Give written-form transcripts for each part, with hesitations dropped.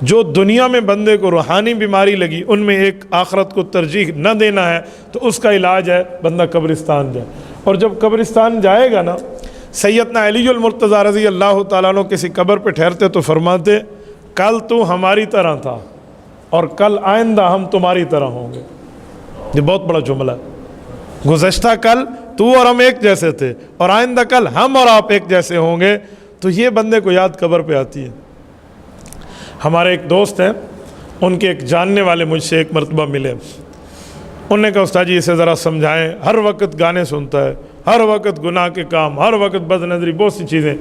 جو دنیا میں بندے کو روحانی بیماری لگی ان میں ایک آخرت کو ترجیح نہ دینا ہے تو اس کا علاج ہے بندہ قبرستان جائے. اور جب قبرستان جائے گا نا، سیدنا علی المرتضیٰ رضی اللہ تعالیٰ عنہ کسی قبر پہ ٹھہرتے تو فرماتے کل تو ہماری طرح تھا اور کل آئندہ ہم تمہاری طرح ہوں گے. یہ بہت بڑا جملہ ہے. گزشتہ کل تو اور ہم ایک جیسے تھے اور آئندہ کل ہم اور آپ ایک جیسے ہوں گے. تو یہ بندے کو یاد قبر پہ آتی ہے. ہمارے ایک دوست ہیں، ان کے ایک جاننے والے مجھ سے ایک مرتبہ ملے. انہوں نے کہا استاد جی اسے ذرا سمجھائیں، ہر وقت گانے سنتا ہے، ہر وقت گناہ کے کام، ہر وقت بد نظری، بہت سی چیزیں.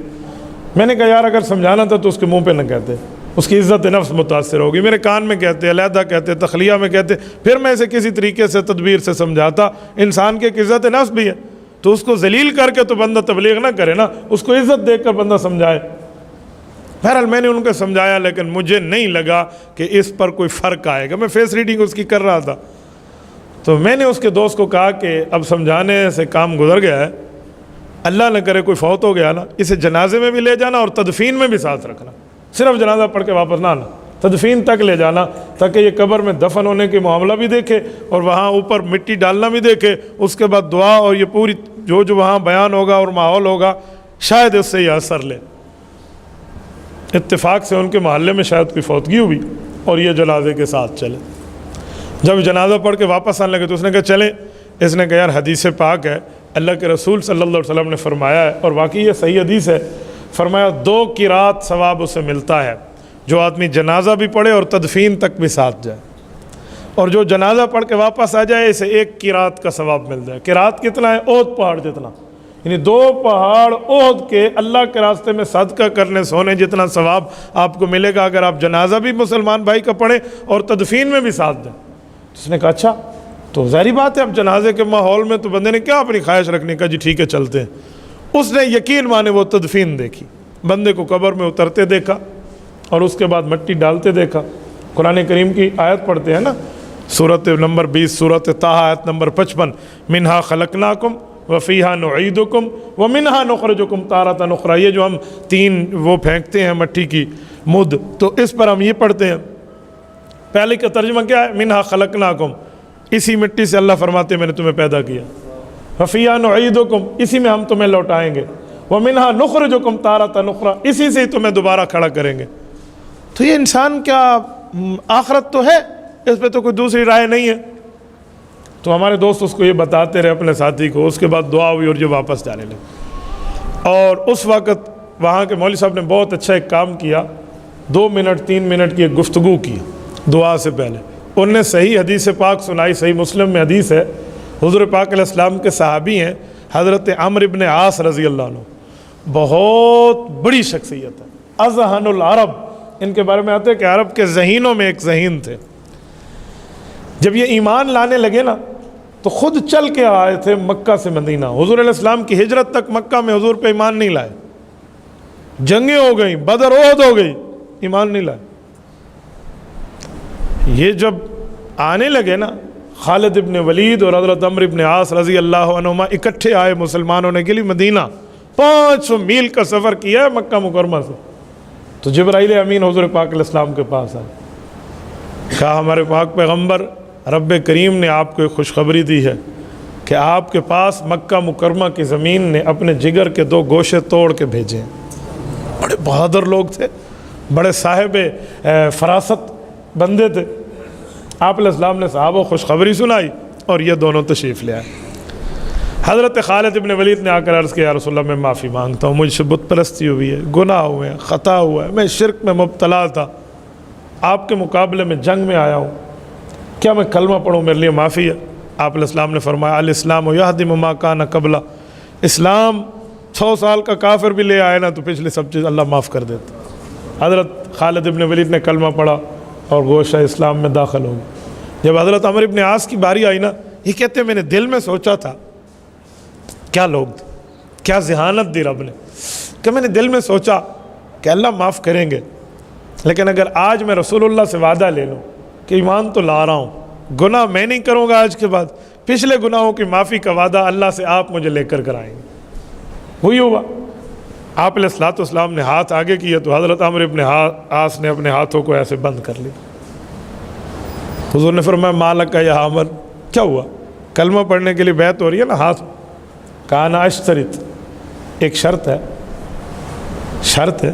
میں نے کہا یار اگر سمجھانا تھا تو اس کے منہ پہ نہ کہتے، اس کی عزت نفس متاثر ہوگی. میرے کان میں کہتے، علیحدہ کہتے، تخلیہ میں کہتے، پھر میں اسے کسی طریقے سے تدبیر سے سمجھاتا. انسان کی ایک عزت نفس بھی ہے تو اس کو ذلیل کر کے تو بندہ تبلیغ نہ کرے نا، اس کو عزت دے کر بندہ سمجھائے. بہرحال میں نے ان کو سمجھایا لیکن مجھے نہیں لگا کہ اس پر کوئی فرق آئے گا. میں فیس ریڈنگ اس کی کر رہا تھا تو میں نے اس کے دوست کو کہا کہ اب سمجھانے سے کام گزر گیا ہے، اللہ نہ کرے کوئی فوت ہو گیا نا، اسے جنازے میں بھی لے جانا اور تدفین میں بھی ساتھ رکھنا. صرف جنازہ پڑھ کے واپس نہ آنا، تدفین تک لے جانا تاکہ یہ قبر میں دفن ہونے کے معاملہ بھی دیکھے اور وہاں اوپر مٹی ڈالنا بھی دیکھے. اس کے بعد دعا اور یہ پوری جو وہاں بیان ہوگا اور ماحول ہوگا شاید اس سے یہ اثر لے. اتفاق سے ان کے محلے میں شاید کوئی فوتگی ہوئی اور یہ جنازے کے ساتھ چلے. جب جنازہ پڑھ کے واپس آنے لگے تو اس نے کہا چلیں. اس نے کہا یار حدیث پاک ہے، اللہ کے رسول صلی اللہ علیہ وسلم نے فرمایا ہے اور واقعی یہ صحیح حدیث ہے، فرمایا 2 قرات ثواب اسے ملتا ہے جو آدمی جنازہ بھی پڑھے اور تدفین تک بھی ساتھ جائے، اور جو جنازہ پڑھ کے واپس آ جائے اسے 1 قرات کا ثواب مل جائے. قرات کتنا ہے؟ احد پہاڑ جتنا، یعنی 2 پہاڑ احد کے اللہ کے راستے میں صدقہ کرنے سونے جتنا ثواب آپ کو ملے گا اگر آپ جنازہ بھی مسلمان بھائی کا پڑھیں اور تدفین میں بھی ساتھ دیں. اس نے کہا اچھا تو ظاہری بات ہے اب جنازے کے ماحول میں تو بندے نے کیا اپنی خواہش رکھنے کا، جی ٹھیک ہے چلتے ہیں. اس نے یقین مانے وہ تدفین دیکھی، بندے کو قبر میں اترتے دیکھا اور اس کے بعد مٹی ڈالتے دیکھا. قرآن کریم کی آیت پڑھتے ہیں نا، سورۃ نمبر 20 سورۃ طٰہٰ آیت نمبر 55، منہا خلقناکم وفیہا نعیدکم ومنہا نخرجکم تارۃ اخریٰ. یہ جو ہم 3 وہ پھینکتے ہیں مٹی کی مد، تو اس پر ہم یہ پڑھتے ہیں. پہلے کا ترجمہ کیا ہے؟ منہا خلقناکم، اسی مٹی سے اللہ فرماتے ہیں میں نے تمہیں پیدا کیا. وفیہا نعیدکم، اسی میں ہم تمہیں لوٹائیں گے. ومنہا نخرجکم تارۃ اخریٰ، اسی سے ہی تمہیں دوبارہ کھڑا کریں گے. تو یہ انسان کیا آخرت تو ہے، اس پہ تو کوئی دوسری رائے نہیں ہے. تو ہمارے دوست اس کو یہ بتاتے رہے اپنے ساتھی کو. اس کے بعد دعا ہوئی اور جو واپس جانے لگے. اور اس وقت وہاں کے مولوی صاحب نے بہت اچھا ایک کام کیا، 2 منٹ 3 منٹ کی ایک گفتگو کی دعا سے پہلے. انہوں نے صحیح حدیث پاک سنائی. صحیح مسلم میں حدیث ہے، حضور پاک علیہ السلام کے صحابی ہیں حضرت عمرو بن عاص رضی اللہ عنہ، بہت بڑی شخصیت ہے، اذہن العرب. ان کے بارے میں آتے ہیں کہ عرب کے ذہینوں میں ایک ذہین تھے. جب یہ ایمان لانے لگے نا تو خود چل کے آئے تھے مکہ سے مدینہ. حضور علیہ السلام کی ہجرت تک مکہ میں حضور پہ ایمان نہیں لائے. جنگیں ہو گئیں، بدر احد ہو گئی، ایمان نہیں لائے. یہ جب آنے لگے نا، خالد ابن ولید اور حضرت عمرو ابن عاص رضی اللہ عنہما اکٹھے آئے مسلمان ہونے کے لیے مدینہ. 500 میل کا سفر کیا ہے مکہ مکرمہ سے. تو جبرائیل امین حضور پاک علیہ السلام کے پاس آئے، کہا ہمارے پاک پیغمبر رب کریم نے آپ کو ایک خوشخبری دی ہے کہ آپ کے پاس مکہ مکرمہ کی زمین نے اپنے جگر کے 2 گوشے توڑ کے بھیجے ہیں. بڑے بہادر لوگ تھے، بڑے صاحب فراست بندے تھے. آپ علیہ السلام نے صحابہ خوشخبری سنائی اور یہ دونوں تشریف لے آئے. حضرت خالد ابن ولید نے آ کر عرض کیا یا رسول اللہ میں معافی مانگتا ہوں، مجھ سے بت پرستی ہوئی ہے، گناہ ہوئے ہیں، خطا ہوا ہے، میں شرک میں مبتلا تھا، آپ کے مقابلے میں جنگ میں آیا ہوں، کیا میں کلمہ پڑھوں؟ میرے لیے معافی ہے. آپ علیہ السلام نے فرمایا الاسلام یہدم ما کان قبلہ، اسلام 100 سال کا کافر بھی لے آئے نا تو پچھلی سب چیز اللہ معاف کر دیتا. حضرت خالد ابن ولید نے کلمہ پڑھا اور گوشہ اسلام میں داخل ہو گئے. جب حضرت عمرو ابن عاص کی باری آئی نا، یہ کہتے ہیں میں نے دل میں سوچا تھا، کیا لوگ تھے، کیا ذہانت دی رب نے، کہ میں نے دل میں سوچا کہ اللہ معاف کریں گے، لیکن اگر آج میں رسول اللہ سے وعدہ لے لوں کہ ایمان تو لا رہا ہوں، گناہ میں نہیں کروں گا آج کے بعد، پچھلے گناہوں کی معافی کا وعدہ اللہ سے آپ مجھے لے کر کرائیں گے. وہی ہوا. آپ علیہ الصلوۃ والسلام نے ہاتھ آگے کیا تو حضرت عمرو ابن عاص نے اپنے ہاتھوں کو ایسے بند کر لیا. حضور نے فرمایا مالک کا یا عمر، کیا ہوا؟ کلمہ پڑھنے کے لیے بیعت ہو رہی ہے نا، ہاتھ. کہا نا اشترط، ایک شرط ہے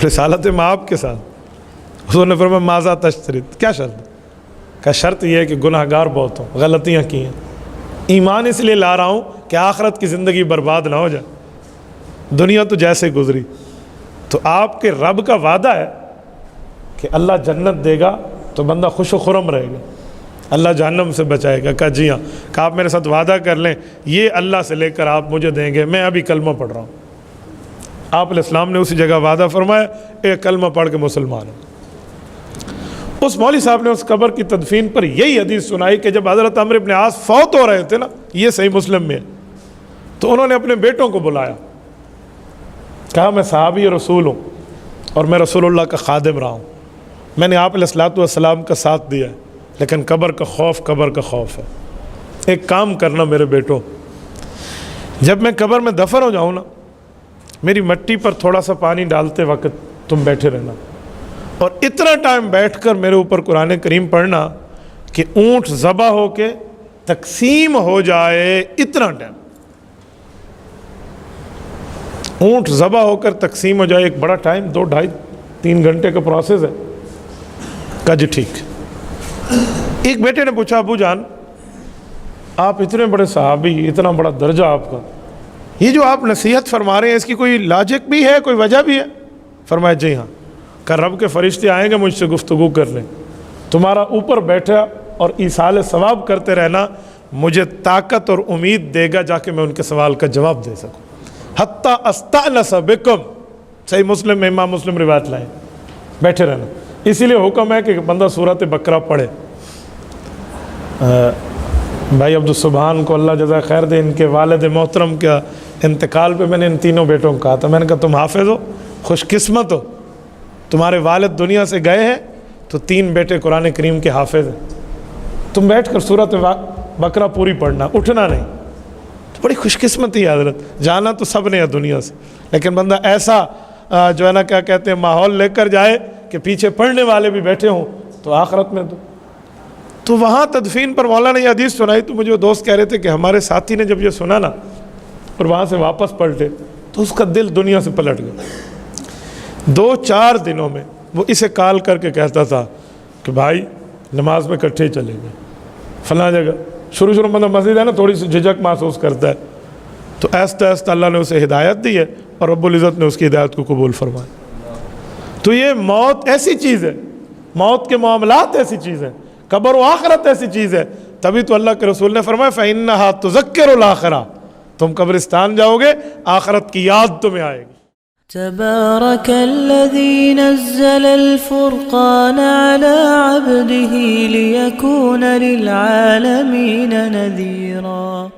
رسالت مآب کے ساتھ. حضور نے فرمایا ماذا تشترط، کیا شرط ہے؟ کہ شرط یہ ہے کہ گناہ گار بہت ہوں، غلطیاں کی ہیں، ایمان اس لیے لا رہا ہوں کہ آخرت کی زندگی برباد نہ ہو جائے، دنیا تو جیسے گزری. تو آپ کے رب کا وعدہ ہے کہ اللہ جنت دے گا تو بندہ خوش و خرم رہے گا، اللہ جہنم سے بچائے گا. کہا جی ہاں. کہا آپ میرے ساتھ وعدہ کر لیں، یہ اللہ سے لے کر آپ مجھے دیں گے، میں ابھی کلمہ پڑھ رہا ہوں. آپ علیہ السلام نے اسی جگہ وعدہ فرمایا، ایک کلمہ پڑھ کے مسلمان ہوں. اس مولوی صاحب نے اس قبر کی تدفین پر یہی حدیث سنائی کہ جب حضرت عمرو ابن عاص فوت ہو رہے تھے نا، یہ صحیح مسلم میں ہے، تو انہوں نے اپنے بیٹوں کو بلایا. کہا میں صحابی رسول ہوں اور میں رسول اللہ کا خادم رہا ہوں، میں نے آپ علیہ الصلوۃ والسلام کا ساتھ دیا ہے، لیکن قبر کا خوف ہے. ایک کام کرنا میرے بیٹوں، جب میں قبر میں دفن ہو جاؤں نا، میری مٹی پر تھوڑا سا پانی ڈالتے وقت تم بیٹھے رہنا، اور اتنا ٹائم بیٹھ کر میرے اوپر قرآن کریم پڑھنا کہ اونٹ ذبح ہو کے تقسیم ہو جائے. اتنا ٹائم اونٹ ذبح ہو کر تقسیم ہو جائے، ایک بڑا ٹائم، 2 ڈھائی 3 گھنٹے کا پروسیس ہے. کہا جی ٹھیک. ایک بیٹے نے پوچھا ابو جان آپ اتنے بڑے صحابی، اتنا بڑا درجہ آپ کا، یہ جو آپ نصیحت فرما رہے ہیں اس کی کوئی لاجک بھی ہے، کوئی وجہ بھی ہے؟ فرمایا جی ہاں. کہ رب کے فرشتے آئیں گے مجھ سے گفتگو کرنے، تمہارا اوپر بیٹھا اور ایصال ثواب کرتے رہنا مجھے طاقت اور امید دے گا جا کے میں ان کے سوال کا جواب دے سکوں. حتیٰ استأنس بکم، صحیح مسلم میں امام مسلم روایت لائیں، بیٹھے رہنا. اسی لیے حکم ہے کہ بندہ سورۃ بقرہ پڑھے. بھائی عبدالسبحان کو اللہ جزائے خیر دے، ان کے والد محترم کا انتقال پہ میں نے ان تینوں بیٹوں کو کہا تھا، میں نے کہا تم حافظ ہو، خوش قسمت ہو، تمہارے والد دنیا سے گئے ہیں تو 3 بیٹے قرآن کریم کے حافظ ہیں. تم بیٹھ کر سورۃ بقرہ پوری پڑھنا، اٹھنا نہیں. تو بڑی خوش قسمتی ہے حضرت. جانا تو سب نے ہے دنیا سے، لیکن بندہ ایسا جو ہے نا کیا کہتے ہیں ماحول لے کر جائے کہ پیچھے پڑھنے والے بھی بیٹھے ہوں تو آخرت میں تو وہاں تدفین پر مولانا نے یہ حدیث سنائی. تو مجھے وہ دوست کہہ رہے تھے کہ ہمارے ساتھی نے جب یہ سنا نا اور وہاں سے واپس پلٹے تو اس کا دل دنیا سے پلٹ گیا. 2-4 دنوں میں وہ اسے کال کر کے کہتا تھا کہ بھائی نماز میں کٹھے چلیں گے فلاں جگہ. شروع میں مسجد ہے نا، تھوڑی سی جھجک محسوس کرتا ہے، تو ایستا ایستا اللہ نے اسے ہدایت دی ہے اور رب العزت نے اس کی ہدایت کو قبول فرمایا. تو یہ موت ایسی چیز ہے، موت کے معاملات ایسی چیز ہیں، قبر و آخرت ایسی چیز ہے. تبھی تو اللہ کے رسول نے فرمایا فَإِنَّهَا تُذَكِّرُ الْآخِرَةَ، تم قبرستان جاؤ گے آخرت کی یاد تمہیں آئے گی. تبارك الذي نزل الفرقان على عبده ليكون للعالمين نذيرا.